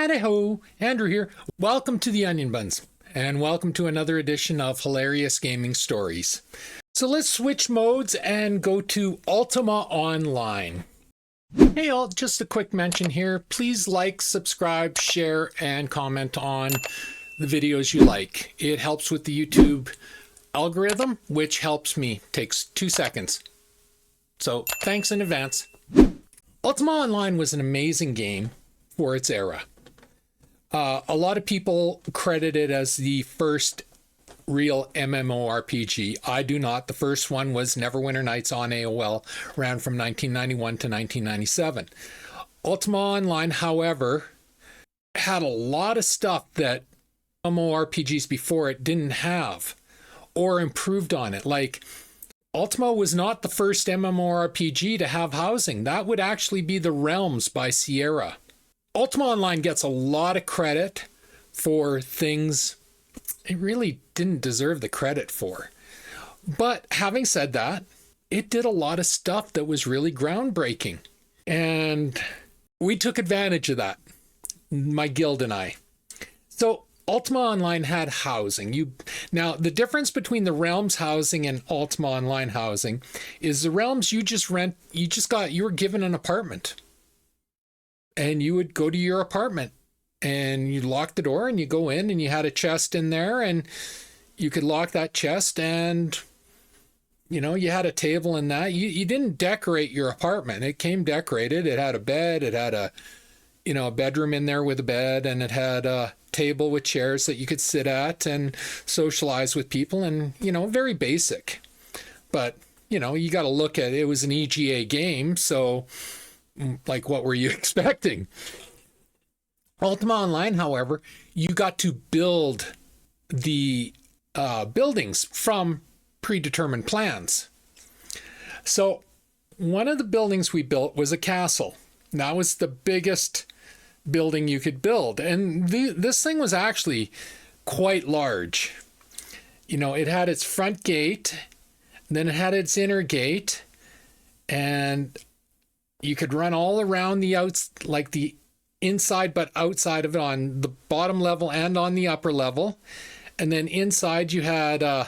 Howdy-ho, Andrew here. Welcome to the Onion Buns, and welcome to another edition of Hilarious Gaming Stories. So let's switch modes and go to Ultima Online. Hey all, just a quick mention here. Please like, subscribe, share, and comment on the videos you like. It helps with the YouTube algorithm, which helps me. Takes 2 seconds. So thanks in advance. Ultima Online was an amazing game for its era. A lot of people credit it as the first real MMORPG. I do not. The first one was Neverwinter Nights on AOL, ran from 1991 to 1997. Ultima Online, however, had a lot of stuff that MMORPGs before it didn't have or improved on it. Like, Ultima was not the first MMORPG to have housing. That would actually be The Realms by Sierra. Ultima Online gets a lot of credit for things it really didn't deserve the credit for. But having said that, it did a lot of stuff that was really groundbreaking. And we took advantage of that, my guild and I. So Ultima Online had housing. Now, the difference between the Realms housing and Ultima Online housing is the Realms you were given an apartment. And you would go to your apartment and you lock the door and you go in and you had a chest in there and you could lock that chest and, you had a table in that. You didn't decorate your apartment. It came decorated. It had a bed. It had a bedroom in there with a bed, and it had a table with chairs that you could sit at and socialize with people, and, very basic. But, you got to look at it. It was an EGA game, so like, what were you expecting? Ultima Online, however, you got to build the buildings from predetermined plans. So one of the buildings we built was a castle. That was the biggest building you could build. And this thing was actually quite large. It had its front gate, then it had its inner gate, and you could run all around the inside but outside of it on the bottom level and on the upper level. And then inside you had, I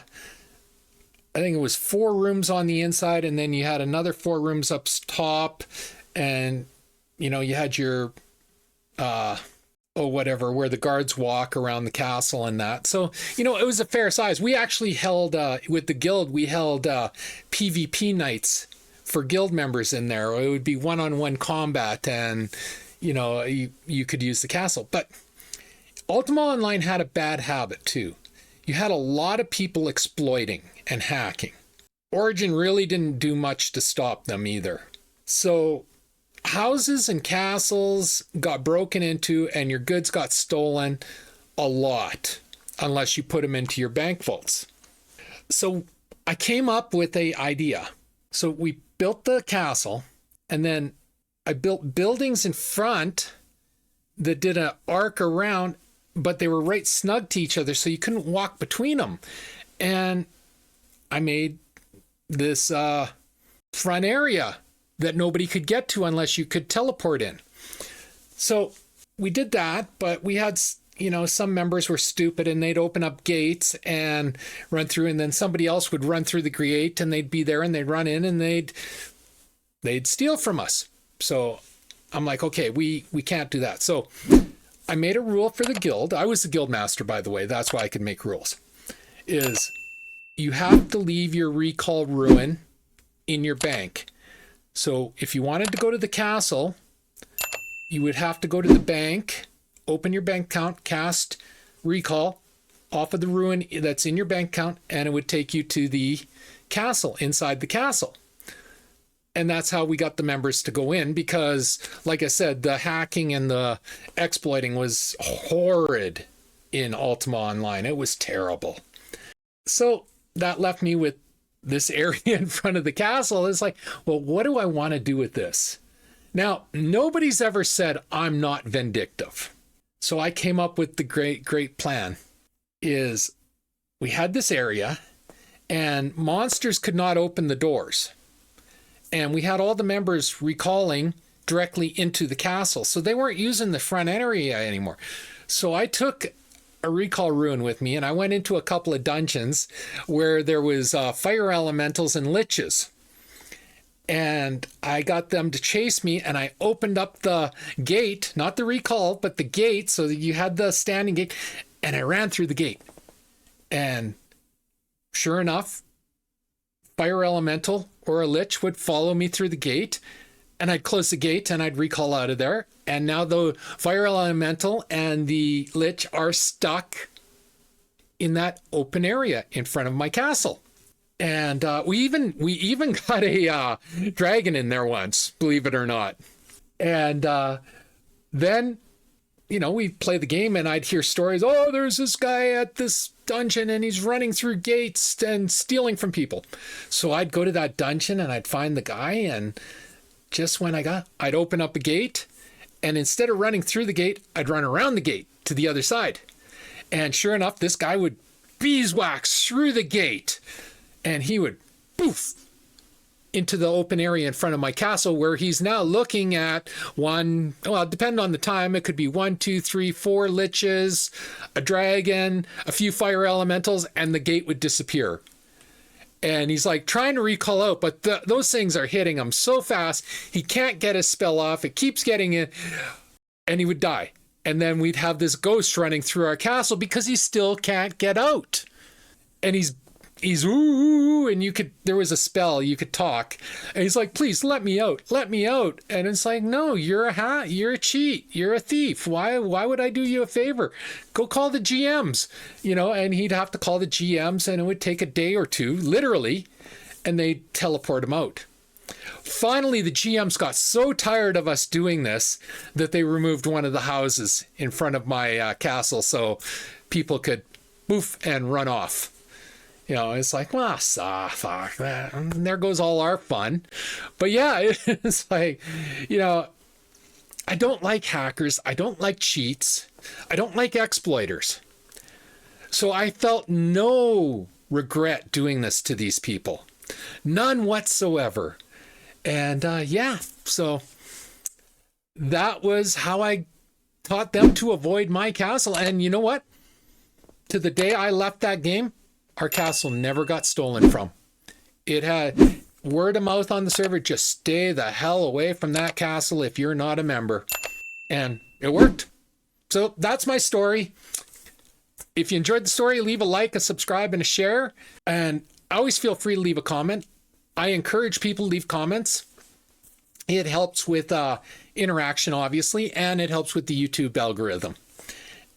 think it was 4 rooms on the inside, and then you had another 4 rooms up top. And, you had your, where the guards walk around the castle and that. So, it was a fair size. We actually held, with the guild, we held PvP nights for guild members in there. It would be one-on-one combat, and you could use the castle. But Ultima Online had a bad habit too. You had a lot of people exploiting and hacking. Origin really didn't do much to stop them either. So houses and castles got broken into and your goods got stolen a lot, unless you put them into your bank vaults. So I came up with an idea. So we built the castle, and then I built buildings in front that did an arc around, but they were right snug to each other, so you couldn't walk between them. And I made this front area that nobody could get to unless you could teleport in. So we did that, but we had, some members were stupid and they'd open up gates and run through, and then somebody else would run through the gate and they'd be there and they'd run in and they'd steal from us. So I'm like, okay, we can't do that. So I made a rule for the guild. I was the guild master, by the way. That's why I could make rules. Is you have to leave your recall ruin in your bank. So if you wanted to go to the castle, you would have to go to the bank, open your bank account, cast recall off of the ruin that's in your bank account, and it would take you to the castle, inside the castle. And that's how we got the members to go in, because, like I said, the hacking and the exploiting was horrid in Ultima Online. It was terrible. So that left me with this area in front of the castle. It's like, well, what do I want to do with this? Now, nobody's ever said I'm not vindictive. So I came up with the great plan. Is we had this area and monsters could not open the doors. And we had all the members recalling directly into the castle. So they weren't using the front area anymore. So I took a recall rune with me and I went into a couple of dungeons where there was fire elementals and liches. And I got them to chase me, and I opened up the gate, not the recall, but the gate, so that you had the standing gate, and I ran through the gate. And sure enough, fire elemental or a lich would follow me through the gate, and I'd close the gate and I'd recall out of there. And now the fire elemental and the lich are stuck in that open area in front of my castle. And we even got a dragon in there once, believe it or not. And then, we'd play the game and I'd hear stories. Oh, there's this guy at this dungeon and he's running through gates and stealing from people. So I'd go to that dungeon and I'd find the guy. And just when I'd open up a gate. And instead of running through the gate, I'd run around the gate to the other side. And sure enough, this guy would beeswax through the gate. And he would poof into the open area in front of my castle, where he's now looking at depending on the time, it could be 1, 2, 3, 4 liches, a dragon, a few fire elementals, and the gate would disappear. And he's like trying to recall out, but those things are hitting him so fast, he can't get his spell off. It keeps getting in, and he would die. And then we'd have this ghost running through our castle because he still can't get out. And he's ooh, and there was a spell, you could talk, and he's like, please let me out. And it's like, no, you're a cheat, you're a thief. Why would I do you a favor? Go call the GMs, and he'd have to call the GMs, and it would take a day or two, literally, and they'd teleport him out. Finally, the GMs got so tired of us doing this that they removed one of the houses in front of my castle so people could poof and run off. It's like, well, fuck that. And there goes all our fun. But yeah, it's like, I don't like hackers. I don't like cheats. I don't like exploiters. So I felt no regret doing this to these people. None whatsoever. And so that was how I taught them to avoid my castle. And you know what? To the day I left that game, our castle never got stolen from. It had word of mouth on the server, just stay the hell away from that castle if you're not a member. And it worked. So that's my story. If you enjoyed the story, leave a like, a subscribe, and a share. And always feel free to leave a comment. I encourage people to leave comments. It helps with interaction, obviously, and it helps with the YouTube algorithm.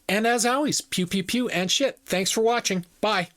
And as always, pew, pew, pew, and shit. Thanks for watching. Bye.